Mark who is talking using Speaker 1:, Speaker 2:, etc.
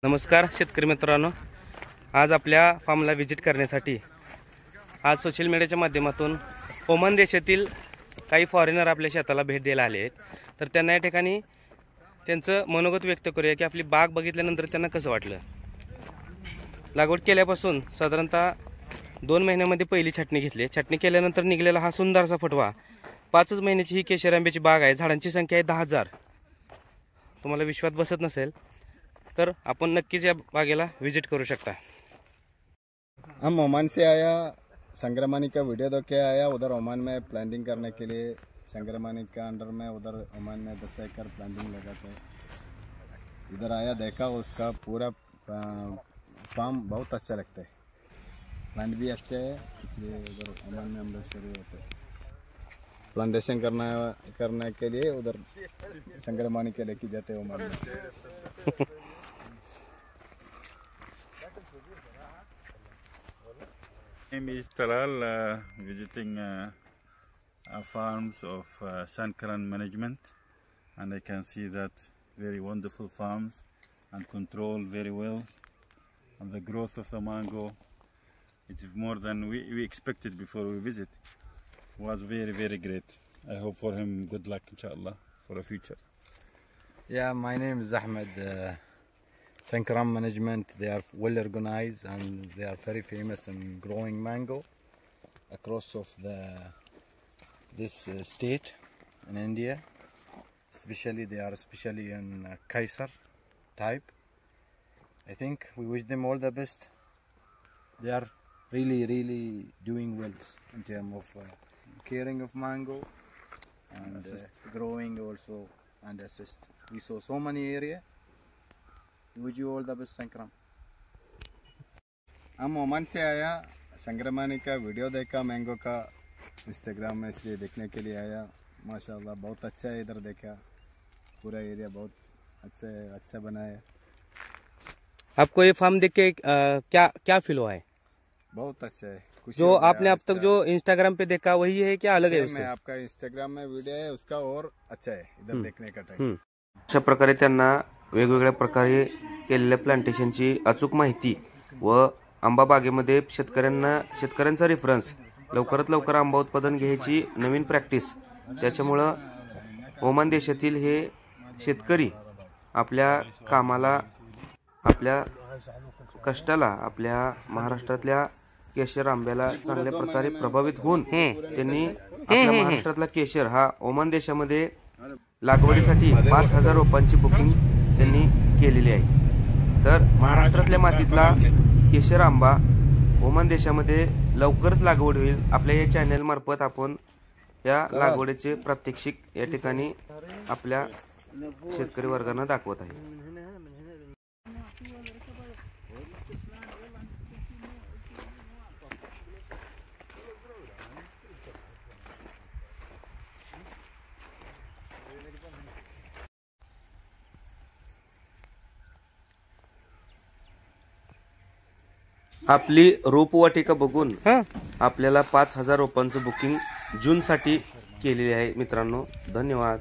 Speaker 1: नमस्कार शेतकरी मित्रांनो, आज आपल्या फार्मला व्हिजिट करण्यासाठी आज सोशल मीडियाच्या माध्यमातून ओमान देशातील काही फॉरेनर आपल्या शेताला भेट द्यायला आले आहेत. तर त्यांना या ठिकाणी त्यांचं मनोगत व्यक्त करूया की आपली बाग बघितल्यानंतर त्यांना कसं वाटलं. लागवड केल्यापासून साधारणतः 2 महिन्यामध्ये पहिली छाटणी घेतली. छाटणी केल्यानंतर निघलेला हा सुंदरसा फुटवा 5 महिन्याची ही केशर आंब्याची बाग आहे. झाडांची संख्या आहे 10,000. तुम्हाला विश्वास बसत नसेल तर आपण नक्कीच या बागेला विजिट करू शकता.
Speaker 2: हम ओमान से आया, संग्रामणी का वीडियो देख के आया. उधर ओमान में प्लांटिंग करने के लिए संग्रामणी का अंडर में उधर ओमान में 10 एकड़ प्लांटिंग लगाते हैं. इधर आया, देखा, उसका पूरा फार्म बहुत अच्छा लगता है. प्लांट भी अच्छे है, इसलिए उधर ओमान में हम लोग शुरू होते हैं. प्लांटेशन करने के लिए उधर संग्रामणी के लेके जाते हैं ओमान में.
Speaker 3: My name is Talal, visiting farms of Sankran Management, and I can see that very wonderful farms and controlled very well, and the growth of the mango, it's more than we expected before we visit. Was very great. I hope for him good luck inshallah for the future.
Speaker 4: Yeah, my name is Ahmed. Sankram Management, they are well organized and they are very famous in growing mango across of this state in India. They are especially in Kaisar type. I think we wish them all the best. They are really doing well in terms of caring of mango and growing also and assist. We saw so many area. Wish you all the best, Sankram.
Speaker 2: हम Oman से आया, संग्रामणी का video देखा mango का Instagram में, इसलिए देखने के लिए आया. माशाल्लाह बहुत अच्छा है. इधर देखा पूरा एरिया बहुत अच्छा है, अच्छा बना है.
Speaker 1: आपको ये फार्म देख के क्या फील हुआ है?
Speaker 2: बहुत अच्छा है.
Speaker 1: जो आपने अब तक जो इंस्टाग्राम पे देखा वही है क्या अलग है उससे?
Speaker 2: आपका इंस्टाग्राम में वीडियो है उसका और अच्छा है इधर देखने का टाइम.
Speaker 1: अशा प्रकारे त्यांना वेगवेगळ्या प्रकारे केलेल्या प्लांटेशनची अचूक माहिती व आंबा बागेमध्ये शेतकऱ्यांचा रेफरन्स, लवकरात लवकर आंबा उत्पादन घ्यायची नवीन प्रॅक्टिस, त्याच्यामुळं ओमान देशातील हे शेतकरी आपल्या कामाला, आपल्या कष्टाला, आपल्या महाराष्ट्रातल्या केशर आंब्याला चांगल्या प्रकारे प्रभावित होऊन त्यांनी आपल्या महाराष्ट्रातला केशर हा ओमान देशामध्ये लागवडीसाठी 5,000 रोपांची बुकिंग त्यांनी केलेली आहे. तर महाराष्ट्रातल्या मातीतला केशर आंबा ओमान देशामध्ये लवकरच लागवड होईल. आपल्या या चॅनल मार्फत आपण या लागवडीचे प्रात्यक्षिक या ठिकाणी आपल्या शेतकरी वर्गांना दाखवत आहे. आपली रोपवाटिका बघून आपल्याला 5,000 रोपांचं बुकिंग जूनसाठी केलेले आहे. मित्रांनो, धन्यवाद.